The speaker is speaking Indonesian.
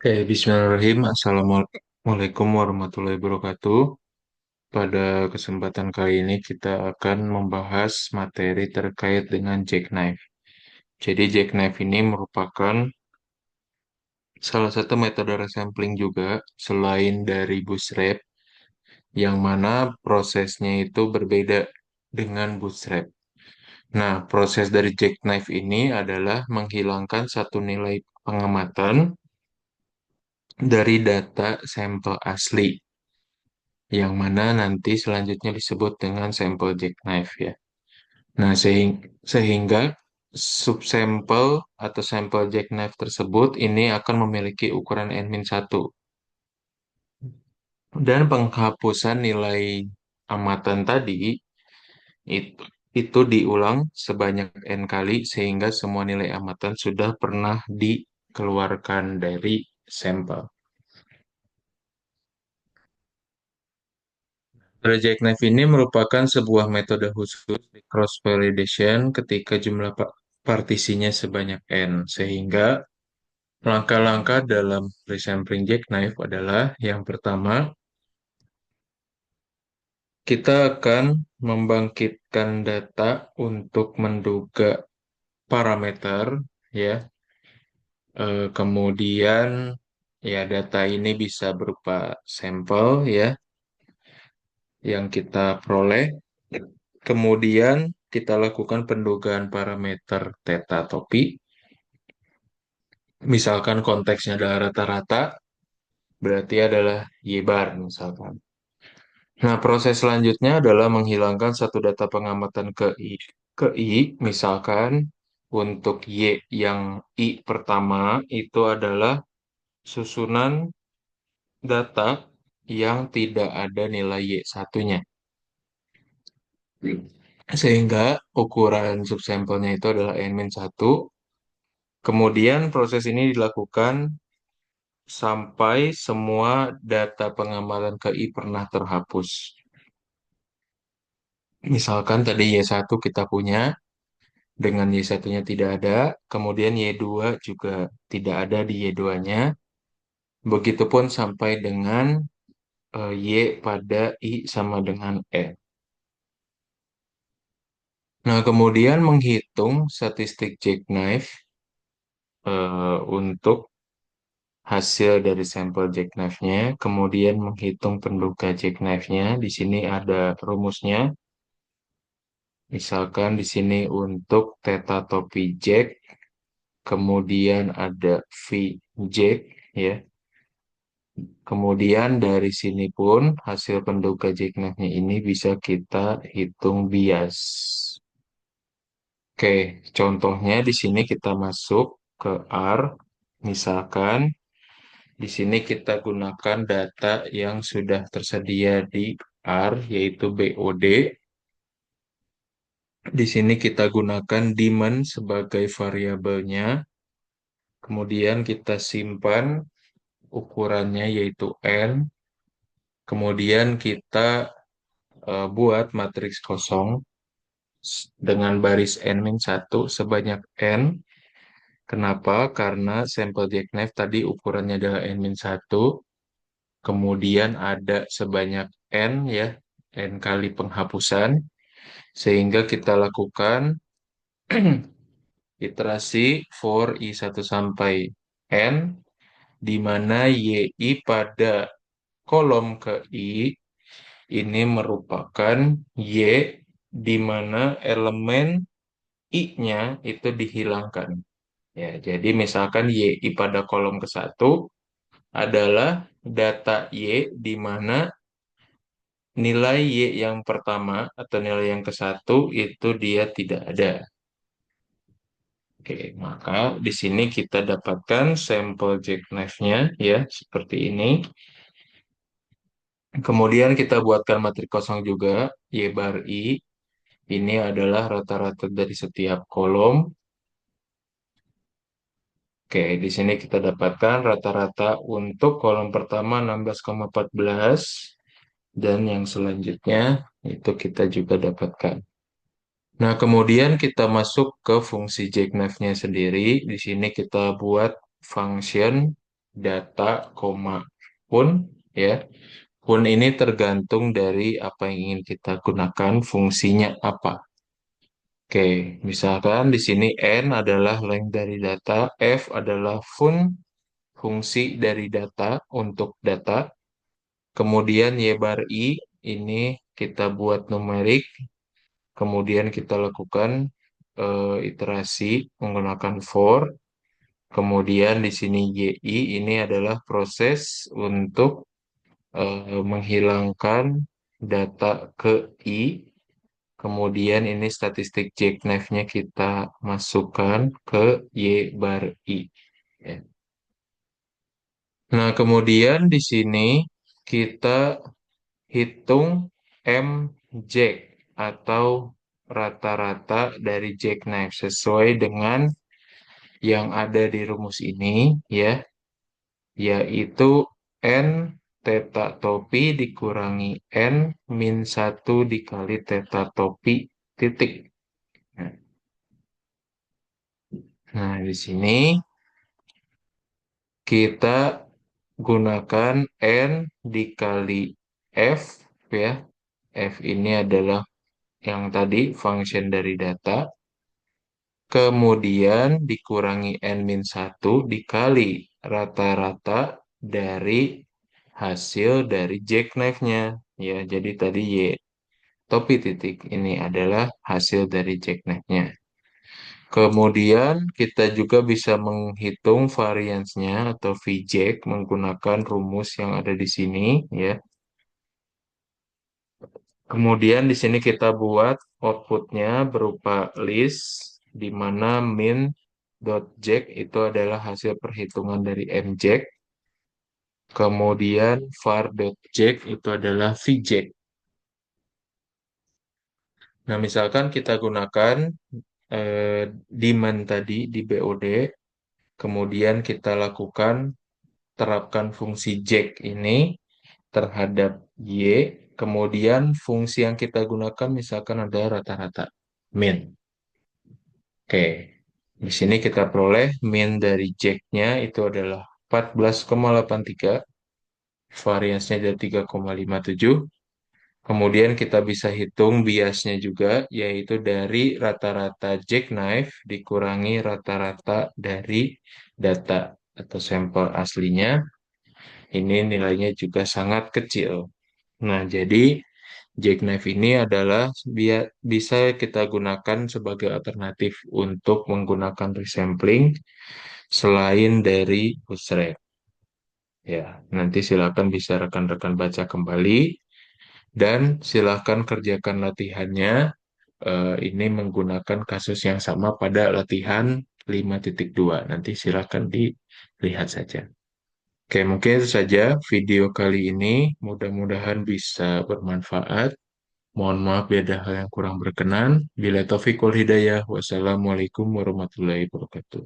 Bismillahirrahmanirrahim. Assalamualaikum warahmatullahi wabarakatuh. Pada kesempatan kali ini kita akan membahas materi terkait dengan jackknife. Jadi jackknife ini merupakan salah satu metode resampling juga selain dari bootstrap, yang mana prosesnya itu berbeda dengan bootstrap. Nah, proses dari jackknife ini adalah menghilangkan satu nilai pengamatan dari data sampel asli, yang mana nanti selanjutnya disebut dengan sampel jackknife ya. Nah, sehingga subsampel atau sampel jackknife tersebut ini akan memiliki ukuran N-1. Dan penghapusan nilai amatan tadi itu itu diulang sebanyak N kali sehingga semua nilai amatan sudah pernah dikeluarkan dari sampel. Project Knife ini merupakan sebuah metode khusus di cross validation ketika jumlah partisinya sebanyak n, sehingga langkah-langkah dalam resampling jackknife adalah yang pertama, kita akan membangkitkan data untuk menduga parameter ya. Kemudian ya data ini bisa berupa sampel ya yang kita peroleh. Kemudian kita lakukan pendugaan parameter theta atau pi. Misalkan konteksnya adalah rata-rata, berarti adalah Y bar misalkan. Nah, proses selanjutnya adalah menghilangkan satu data pengamatan ke I. Misalkan untuk Y yang I pertama itu adalah susunan data yang tidak ada nilai Y satunya. Sehingga ukuran subsampelnya itu adalah N-1. Kemudian proses ini dilakukan sampai semua data pengamatan KI pernah terhapus. Misalkan tadi Y1 kita punya, dengan Y1-nya tidak ada, kemudian Y2 juga tidak ada di Y2-nya, begitupun sampai dengan Y pada I sama dengan N. Nah, kemudian menghitung statistik jackknife untuk hasil dari sampel jackknife-nya, kemudian menghitung penduga jackknife-nya. Di sini ada rumusnya. Misalkan di sini untuk theta topi jack, kemudian ada V jack, ya. Kemudian dari sini pun hasil penduga jackknife-nya ini bisa kita hitung bias. Oke, contohnya di sini kita masuk ke R. Misalkan di sini kita gunakan data yang sudah tersedia di R, yaitu BOD. Di sini kita gunakan demand sebagai variabelnya. Kemudian kita simpan ukurannya yaitu N. Kemudian kita buat matriks kosong dengan baris N-1 sebanyak N. Kenapa? Karena sampel jackknife tadi ukurannya adalah N-1. Kemudian ada sebanyak N ya, N kali penghapusan. Sehingga kita lakukan iterasi for I1 sampai N, di mana YI pada kolom ke I ini merupakan Y, di mana elemen I-nya itu dihilangkan. Ya, jadi misalkan YI pada kolom ke-1 adalah data Y, di mana nilai Y yang pertama atau nilai yang ke-1 itu dia tidak ada. Oke, maka di sini kita dapatkan sampel jackknife-nya ya, seperti ini. Kemudian kita buatkan matriks kosong juga, Y bar I. Ini adalah rata-rata dari setiap kolom. Oke, di sini kita dapatkan rata-rata untuk kolom pertama 16,14 dan yang selanjutnya itu kita juga dapatkan. Nah, kemudian kita masuk ke fungsi jackknife-nya sendiri. Di sini kita buat function data, koma, pun, ya. Pun ini tergantung dari apa yang ingin kita gunakan, fungsinya apa. Oke, misalkan di sini N adalah length dari data, F adalah fungsi dari data untuk data, kemudian Y bar I ini kita buat numerik, kemudian kita lakukan iterasi menggunakan for, kemudian di sini YI ini adalah proses untuk menghilangkan data ke I. Kemudian ini statistik jackknife-nya kita masukkan ke Y bar I. Ya. Nah, kemudian di sini kita hitung M jack atau rata-rata dari jackknife sesuai dengan yang ada di rumus ini, ya, yaitu N theta topi dikurangi N min 1 dikali theta topi titik. Nah, di sini kita gunakan N dikali F, ya. F ini adalah yang tadi function dari data. Kemudian dikurangi N-1 dikali rata-rata dari hasil dari jackknife-nya. Ya, jadi tadi Y topi titik ini adalah hasil dari jackknife-nya. Kemudian kita juga bisa menghitung variansnya atau VJack menggunakan rumus yang ada di sini, ya. Kemudian di sini kita buat outputnya berupa list di mana min.jack itu adalah hasil perhitungan dari mjack. Kemudian var.jack itu adalah vjack. Nah, misalkan kita gunakan demand tadi di BOD, kemudian kita lakukan terapkan fungsi jack ini terhadap Y, kemudian fungsi yang kita gunakan misalkan ada rata-rata min. Oke, di sini kita peroleh min dari jack-nya itu adalah 14,83, variansnya ada 3,57. Kemudian kita bisa hitung biasnya juga, yaitu dari rata-rata jackknife dikurangi rata-rata dari data atau sampel aslinya. Ini nilainya juga sangat kecil. Nah, jadi jackknife ini adalah bisa kita gunakan sebagai alternatif untuk menggunakan resampling selain dari Bootstrap. Ya, nanti silakan bisa rekan-rekan baca kembali dan silakan kerjakan latihannya. Ini menggunakan kasus yang sama pada latihan 5.2. Nanti silakan dilihat saja. Oke, mungkin itu saja video kali ini. Mudah-mudahan bisa bermanfaat. Mohon maaf bila ada hal yang kurang berkenan. Bila taufiq wal hidayah. Wassalamualaikum warahmatullahi wabarakatuh.